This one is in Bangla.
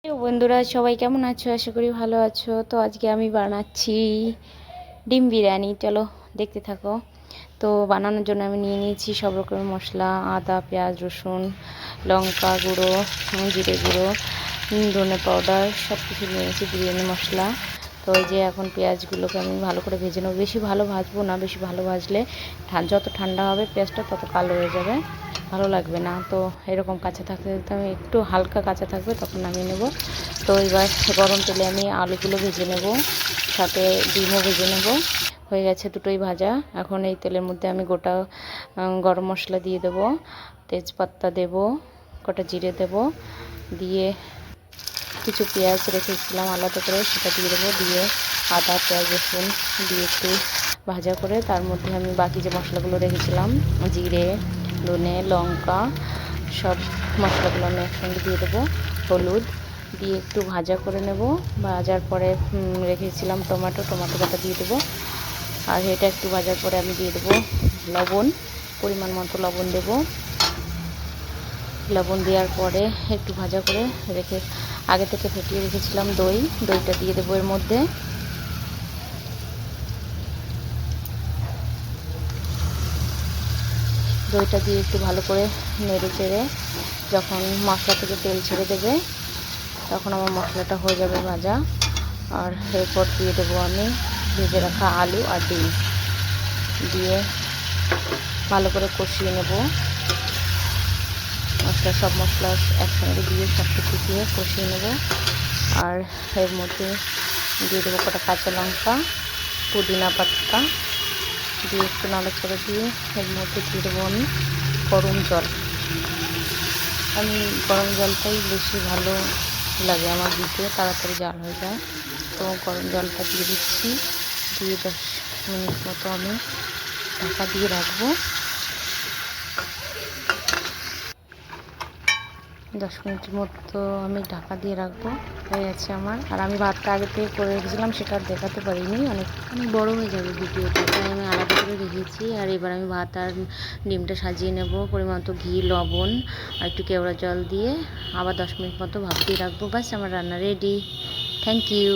বন্ধুরা সবাই কেমন আছো? আশা করি ভালো আছো। তো আজকে আমি বানাচ্ছি ডিম বিরিয়ানি। চলো দেখতে থাকো। তো বানানোর জন্য আমি নিয়ে নিয়েছি সব রকমের মশলা, আদা, পেঁয়াজ, রসুন, লঙ্কা গুঁড়ো, জিরে গুঁড়ো, ধনে পাউডার, সব কিছু নিয়েছি, বিরিয়ানি মশলা। তো এই যে এখন পেঁয়াজগুলোকে আমি ভালো করে ভেজে নেবো। বেশি ভালো ভাজবো না, বেশি ভালো ভাজলে যত ঠান্ডা হবে পেঁয়াজটা তত কালো হয়ে যাবে, ভালো লাগবে না। তো এরকম কাঁচা থাকতে থাকতে আমি একটু হালকা কাঁচা থাকবে তখন নামিয়ে নেব। তো এবার গরম তেলে আমি আলুগুলো ভেজে নেব, সাথে ডিমও ভেজে নেব। হয়ে গেছে দুটোই ভাজা। এখন এই তেলের মধ্যে আমি গোটা গরম মশলা দিয়ে দেবো, তেজপাতা দেব, গোটা জিরে দেব, দিয়ে কিছু পেঁয়াজ রেখেছিলাম আলাদা করে সেটা দিয়ে দেবো, দিয়ে আদা, পেঁয়াজ, রসুন দিয়ে একটু ভাজা করে তার মধ্যে আমি বাকি যে মশলাগুলো রেখেছিলাম, জিরে, ধনে, লঙ্কা, সব মশলাগুলো আমি একসঙ্গে দিয়ে দেবো, হলুদ দিয়ে একটু ভাজা করে নেব। ভাজার পরে রেখেছিলাম টমেটো কাটা দিয়ে দেবো। আর এটা একটু ভাজার পরে আমি দিয়ে দেবো লবণ, পরিমাণ মতো লবণ দেবো। লবণ দেওয়ার পরে একটু ভাজা করে রেখে আগে থেকে ফেটিয়ে রেখেছিলাম দইটা দিয়ে দেবো এর মধ্যে। দইটা দিয়ে একটু ভালো করে নেড়ে চেড়ে যখন মশলা থেকে তেল ছেড়ে দেবে তখন আমার মশলাটা হয়ে যাবে ভাজা। আর এরপর দিয়ে দেবো আমি ভেজে রাখা আলু আর ডিম, দিয়ে ভালো করে কষিয়ে নেব। সব মশলা একসঙ্গে দিয়ে সব কিছু দিয়ে কষিয়ে নেব। আর এর মধ্যে দিয়ে দেবো কটা কাঁচা লঙ্কা, পুদিনা পাতা দিয়ে একটু নাড়াচাড়া দিয়ে এর মধ্যে দিয়ে দেবো আমি গরম জল। আমি গরম জলটাই বেশি ভালো লাগে আমার, দিতে তাড়াতাড়ি জাল হয়ে যায়। তো গরম জলটা দিয়ে দিচ্ছি, দিয়ে 10 মিনিট মতো আমি ঢাকা দিয়ে রাখবো। 10 মিনিটের মতো আমি ঢাকা দিয়ে রাখবো। হয়ে গেছে আমার। আর আমি ভাতটা আগে থেকে করে রেখেছিলাম, সেটা আর দেখাতে পারিনি, অনেক বড় হয়ে যাবে ভিডিওটা, তাই আমি আলাদা করে রেখেছি। আর এবার আমি ভাত আর ডিমটা সাজিয়ে নেব, পরিমাণ মতো ঘি, লবণ আর একটু কেওড়া জল দিয়ে আবার 10 মিনিট মতো ভাপ দিয়ে রাখবো। ব্যাস আমার রান্না রেডি। Thank you.